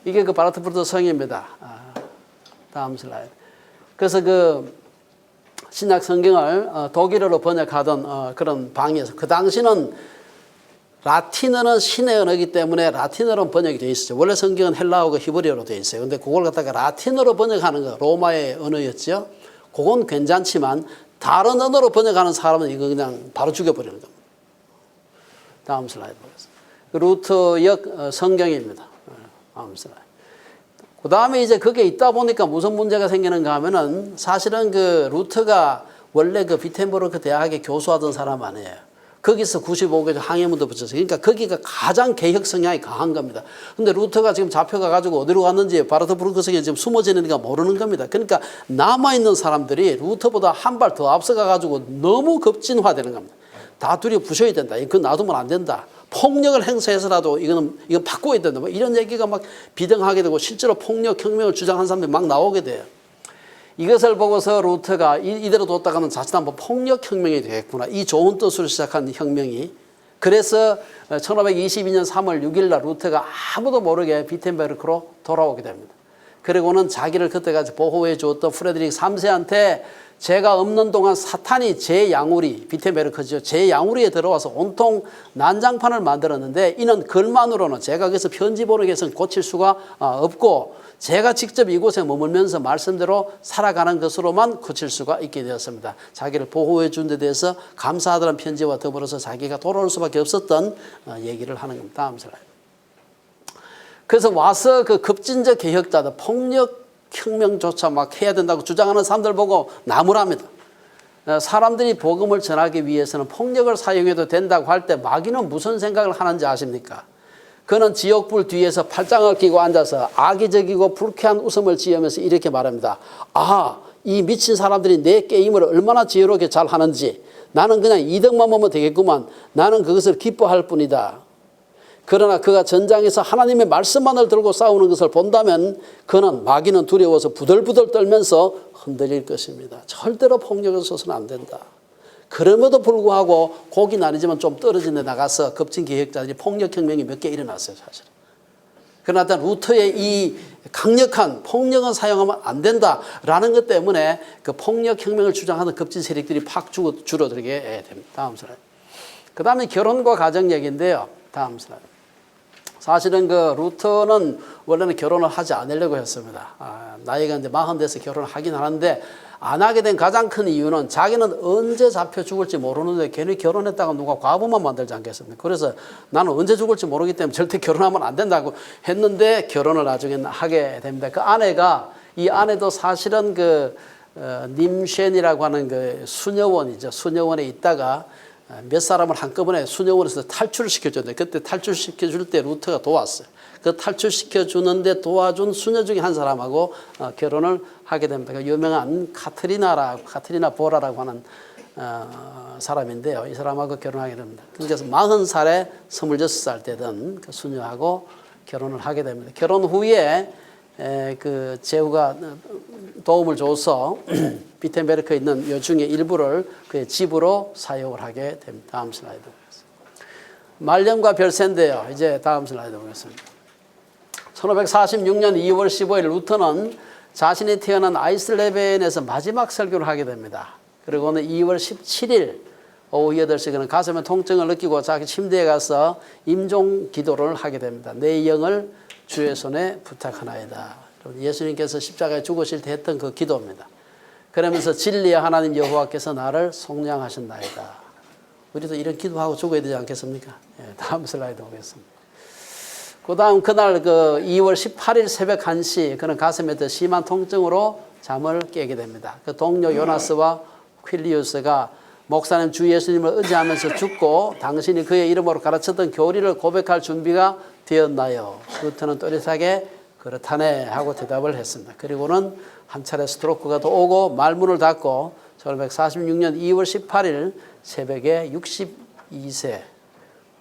이게 그 바르트푸르트 성입니다. 다음 슬라이드. 그래서 그 신약 성경을 독일어로 번역하던 그런 방에서 그 당시는 라틴어는 신의 언어이기 때문에 라틴어로 번역이 되어 있었죠. 원래 성경은 헬라어고 히브리어로 되어 있어요. 근데 그걸 갖다가 라틴어로 번역하는 거 로마의 언어였죠. 그건 괜찮지만 다른 언어로 번역하는 사람은 이거 그냥 바로 죽여버리는 겁니다. 다음 슬라이드 보겠습니다. 루터역 성경입니다. 다음 슬라이드. 그 다음에 이제 그게 있다 보니까 무슨 문제가 생기는가 하면은 사실은 그 루터가 원래 그 비텐버르크 대학에 교수하던 사람 아니에요. 거기서 95개 항해문도 붙였어요. 그러니까 거기가 가장 개혁 성향이 강한 겁니다. 근데 루터가 지금 잡혀가가지고 어디로 갔는지 바르트부르크 성에 지금 숨어지는가 모르는 겁니다. 그러니까 남아있는 사람들이 루터보다 한 발 더 앞서가가지고 너무 급진화되는 겁니다. 다 둘이 부셔야 된다. 이건 놔두면 안 된다. 폭력을 행사해서라도 이건 바꿔야 된다. 뭐 이런 얘기가 막 비등하게 되고 실제로 폭력 혁명을 주장하는 사람들이 막 나오게 돼요. 이것을 보고서 루터가 이대로 뒀다가는 자칫 한번 폭력혁명이 되겠구나. 이 좋은 뜻으로 시작한 혁명이. 그래서 1522년 3월 6일 날 루터가 아무도 모르게 비텐베르크로 돌아오게 됩니다. 그리고는 자기를 그때까지 보호해 주었던 프레드릭 3세한테 제가 없는 동안 사탄이 제 양우리, 비텐베르크죠. 제 양우리에 들어와서 온통 난장판을 만들었는데 이는 글만으로는 제가 그래서 편지 보내기 위해서는 고칠 수가 없고 제가 직접 이곳에 머물면서 말씀대로 살아가는 것으로만 고칠 수가 있게 되었습니다. 자기를 보호해 준 데 대해서 감사하다는 편지와 더불어서 자기가 돌아올 수밖에 없었던 얘기를 하는 겁니다. 다음 슬라이드. 그래서 와서 그 급진적 개혁자들 폭력 혁명조차 막 해야 된다고 주장하는 사람들 보고 나무랍니다. 사람들이 복음을 전하기 위해서는 폭력을 사용해도 된다고 할 때 마귀는 무슨 생각을 하는지 아십니까? 그는 지옥불 뒤에서 팔짱을 끼고 앉아서 악의적이고 불쾌한 웃음을 지으면서 이렇게 말합니다. 아, 이 미친 사람들이 내 게임을 얼마나 지혜롭게 잘 하는지 나는 그냥 이득만 보면 되겠구만. 나는 그것을 기뻐할 뿐이다. 그러나 그가 전장에서 하나님의 말씀만을 들고 싸우는 것을 본다면 그는 마귀는 두려워서 부들부들 떨면서 흔들릴 것입니다. 절대로 폭력을 써서는 안 된다. 그럼에도 불구하고 고긴 아니지만 좀 떨어진 데 나가서 급진 개혁자들이 폭력혁명이 몇 개 일어났어요. 사실. 그러나 루터의 이 강력한 폭력은 사용하면 안 된다라는 것 때문에 그 폭력혁명을 주장하는 급진 세력들이 팍 줄어들게 됩니다. 다음 슬라이드. 그 다음에 결혼과 가정 얘기인데요. 다음 슬라이드. 사실은 그 루터는 원래는 결혼을 하지 않으려고 했습니다. 나이가 이제 40 돼서 결혼을 하긴 하는데 안 하게 된 가장 큰 이유는 자기는 언제 잡혀 죽을지 모르는데 괜히 결혼했다가 누가 과부만 만들지 않겠습니까? 그래서 나는 언제 죽을지 모르기 때문에 절대 결혼하면 안 된다고 했는데 결혼을 나중에 하게 됩니다. 그 아내가 이 아내도 사실은 그 님쉔이라고 하는 그 수녀원이죠. 수녀원에 있다가 몇 사람을 한꺼번에 수녀원에서 탈출을 시켜줬는데 그때 탈출시켜줄 때 루터가 도왔어요. 그 탈출시켜주는데 도와준 수녀 중에 한 사람하고 결혼을 하게 됩니다. 그 유명한 카트리나 보라라고 하는 사람인데요. 이 사람하고 결혼하게 됩니다. 그래서 40살에 26살 되던 그 수녀하고 결혼을 하게 됩니다. 결혼 후에 그 제후가 도움을 줘서 비텐베르크에 있는 요 중에 일부를 그의 집으로 사용을 하게 됩니다. 다음 슬라이드 보겠습니다. 말년과 별세인데요. 이제 다음 슬라이드 보겠습니다. 1546년 2월 15일 루터는 자신이 태어난 아이슬레벤에서 마지막 설교를 하게 됩니다. 그리고는 2월 17일 오후 8시 그는 가슴에 통증을 느끼고 자기 침대에 가서 임종 기도를 하게 됩니다. 내 영을 주의 손에 부탁하나이다. 예수님께서 십자가에 죽으실 때 했던 그 기도입니다. 그러면서 진리의 하나님 여호와께서 나를 속량하신나이다. 우리도 이런 기도하고 죽어야 되지 않겠습니까? 다음 슬라이드 보겠습니다. 그 다음 그날 그 2월 18일 새벽 1시 그는 가슴에 더 심한 통증으로 잠을 깨게 됩니다. 그 동료 요나스와 퀼리우스가 목사님 주 예수님을 의지하면서 죽고 당신이 그의 이름으로 가르쳤던 교리를 고백할 준비가 되었나요? 루터는 또렷하게 그렇다네 하고 대답을 했습니다. 그리고는 한 차례 스트로크가 더 오고 말문을 닫고 1546년 2월 18일 새벽에 62세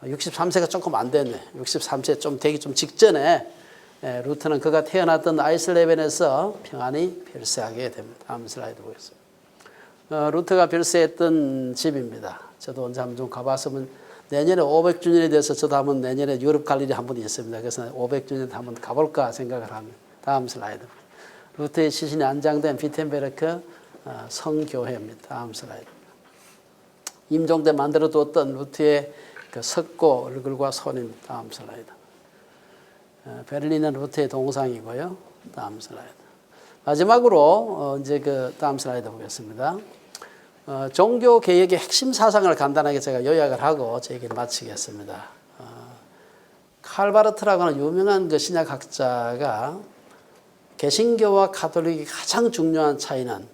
63세가 조금 안 됐네. 63세 좀 되기 좀 직전에 루터는 그가 태어났던 아이슬레벤에서 평안히 별세하게 됩니다. 다음 슬라이드 보겠습니다. 루터가 별세했던 집입니다. 저도 언제 한번 좀 가봤으면 내년에 500주년이 돼서 저도 한번 내년에 유럽 갈 일이 한 번 있습니다. 그래서 500주년 한번 가볼까 생각을 합니다. 다음 슬라이드. 루터의 시신이 안장된 비텐베르크 성교회입니다. 다음 슬라이드. 임종 때 만들어 두었던 루터의 그 석고 얼굴과 손입니다. 다음 슬라이드. 베를린은 루터의 동상이고요. 다음 슬라이드. 마지막으로 이제 그 다음 슬라이드 보겠습니다. 종교 개혁의 핵심 사상을 간단하게 제가 요약을 하고 제 얘기를 마치겠습니다. 칼바르트라고 하는 유명한 그 신약학자가 개신교와 가톨릭이 가장 중요한 차이는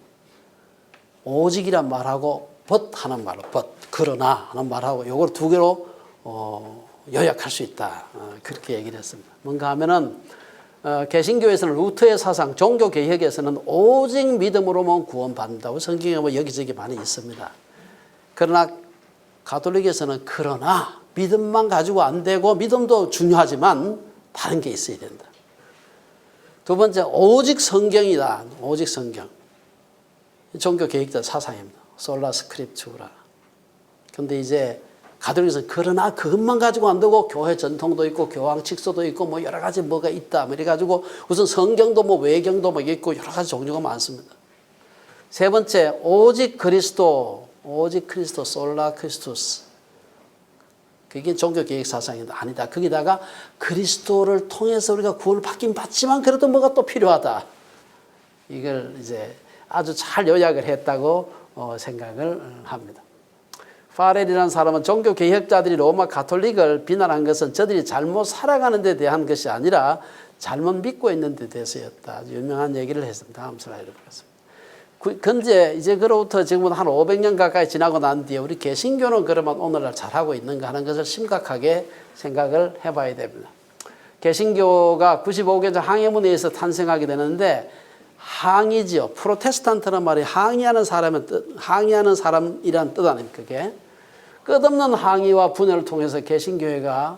오직이란 말하고 but 하는 말로 but 그러나 하는 말하고 요걸 두 개로 요약할 수 있다. 그렇게 얘기를 했습니다. 뭔가 하면은 개신교에서는 루터의 사상, 종교 개혁에서는 오직 믿음으로만 구원받는다고 성경에 뭐 여기저기 많이 있습니다. 그러나 가톨릭에서는 그러나 믿음만 가지고 안 되고 믿음도 중요하지만 다른 게 있어야 된다. 두 번째 오직 성경이다. 오직 성경. 종교 개혁자 사상입니다. 솔라 스크립투라. 근데 이제 가톨릭에서는 그러나 그것만 가지고 안 되고 교회 전통도 있고 교황 칙소도 있고 뭐 여러 가지 뭐가 있다. 이래 가지고 우선 성경도 뭐 외경도 뭐 있고 여러 가지 종류가 많습니다. 세 번째 오직 그리스도, 오직 그리스도, 솔라 크리스투스. 그게 종교 개혁 사상이다. 아니다. 거기다가 그리스도를 통해서 우리가 구원을 받긴 받지만 그래도 뭐가 또 필요하다. 이걸 이제 아주 잘 요약을 했다고 생각을 합니다. 파렐이라는 사람은 종교 개혁자들이 로마 가톨릭을 비난한 것은 저들이 잘못 살아가는 데 대한 것이 아니라 잘못 믿고 있는 데 대해서였다. 아주 유명한 얘기를 했습니다. 다음 슬라이드 보겠습니다. 근데 이제 그로부터 지금 한 500년 가까이 지나고 난 뒤에 우리 개신교는 그러면 오늘날 잘하고 있는가 하는 것을 심각하게 생각을 해봐야 됩니다. 개신교가 95개조 항해문에 의해서 탄생하게 되는데 항이지요. 프로테스탄트란 말이 항의하는 사람이란 뜻 아닙니까? 그게 끝없는 항의와 분열을 통해서 개신교회가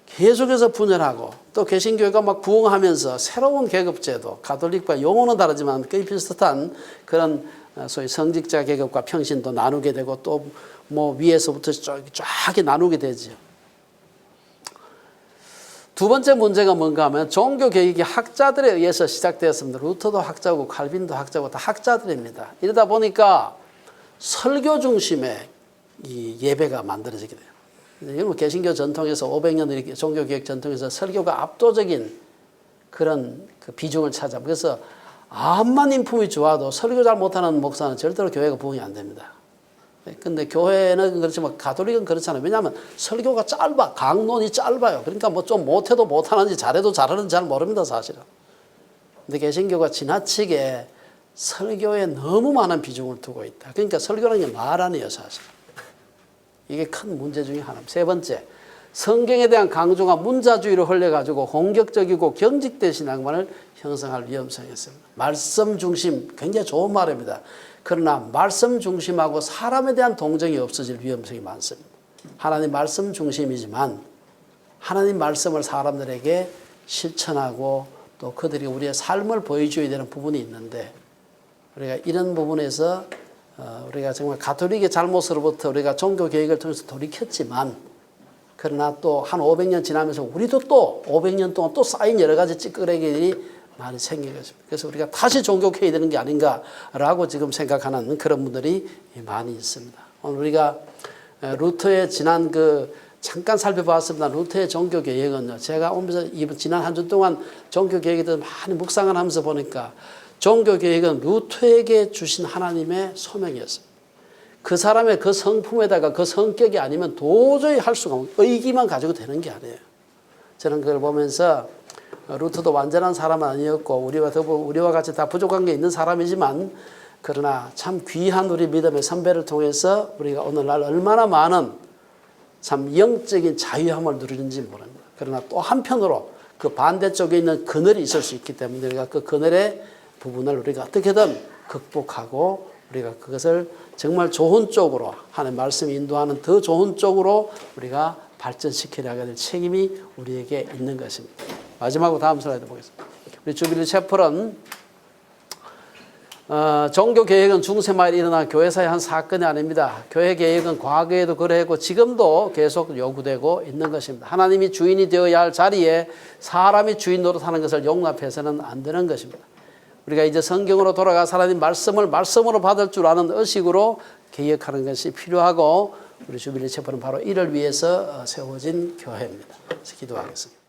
계속해서 분열하고 또 개신교회가 막 부흥하면서 새로운 계급제도, 가톨릭과 용어는 다르지만 거의 비슷한 그런 소위 성직자 계급과 평신도 나누게 되고 또 뭐 위에서부터 쫙 나누게 되죠. 두 번째 문제가 뭔가 하면 종교 개혁이 학자들에 의해서 시작되었습니다. 루터도 학자고 칼빈도 학자고 다 학자들입니다. 이러다 보니까 설교 중심의 이 예배가 만들어지게 돼요. 여러분 개신교 전통에서 500년 종교 개혁 전통에서 설교가 압도적인 그런 그 비중을 차지합니다. 그래서 암만 인품이 좋아도 설교 잘 못하는 목사는 절대로 교회가 부흥이 안 됩니다. 근데 교회는 그렇지만 가톨릭은 그렇잖아요. 왜냐하면 설교가 짧아. 강론이 짧아요. 그러니까 뭐 좀 못해도 못하는지 잘해도 잘하는지 잘 모릅니다. 사실은. 근데 개신교가 지나치게 설교에 너무 많은 비중을 두고 있다. 그러니까 설교라는 게 말 아니에요. 사실. 이게 큰 문제 중에 하나입니다. 세 번째, 성경에 대한 강조가 문자주의로 흘려가지고 공격적이고 경직된 신앙관을 형성할 위험성이 있습니다. 말씀 중심, 굉장히 좋은 말입니다. 그러나 말씀 중심하고 사람에 대한 동정이 없어질 위험성이 많습니다. 하나님 말씀 중심이지만 하나님 말씀을 사람들에게 실천하고 또 그들이 우리의 삶을 보여줘야 되는 부분이 있는데 우리가 이런 부분에서 우리가 정말 가톨릭의 잘못으로부터 우리가 종교 개혁을 통해서 돌이켰지만 그러나 또 한 500년 지나면서 우리도 또 500년 동안 또 쌓인 여러 가지 찌끄레기들이 많이 생긴 것입니다. 그래서 우리가 다시 종교개혁해야 되는 게 아닌가라고 지금 생각하는 그런 분들이 많이 있습니다. 오늘 우리가 루터의 지난 잠깐 살펴봤습니다. 루터의 종교개혁은요. 제가 오면서 지난 한 주 동안 종교개혁에 대해서 많이 묵상을 하면서 보니까 종교개혁은 루터에게 주신 하나님의 소명이었습니다. 그 사람의 그 성품에다가 그 성격이 아니면 도저히 할 수가 없는 의기만 가지고 되는 게 아니에요. 저는 그걸 보면서 루터도 완전한 사람은 아니었고 우리와 같이 다 부족한 게 있는 사람이지만 그러나 참 귀한 우리 믿음의 선배를 통해서 우리가 오늘날 얼마나 많은 참 영적인 자유함을 누리는지 모릅니다. 그러나 또 한편으로 그 반대쪽에 있는 그늘이 있을 수 있기 때문에 우리가 그 그늘의 부분을 우리가 어떻게든 극복하고 우리가 그것을 정말 좋은 쪽으로 하나님의 말씀이 인도하는 더 좋은 쪽으로 우리가 발전시켜야 될 책임이 우리에게 있는 것입니다. 마지막으로 다음 슬라이드 보겠습니다. 우리 주빌리 채플은 종교개혁은 중세말에 일어난 교회사의 한 사건이 아닙니다. 교회개혁은 과거에도 그랬고 지금도 계속 요구되고 있는 것입니다. 하나님이 주인이 되어야 할 자리에 사람이 주인 노릇하는 것을 용납해서는 안 되는 것입니다. 우리가 이제 성경으로 돌아가 하나님 말씀을 말씀으로 받을 줄 아는 의식으로 개혁하는 것이 필요하고 우리 주빌리 채플은 바로 이를 위해서 세워진 교회입니다. 그래서 기도하겠습니다.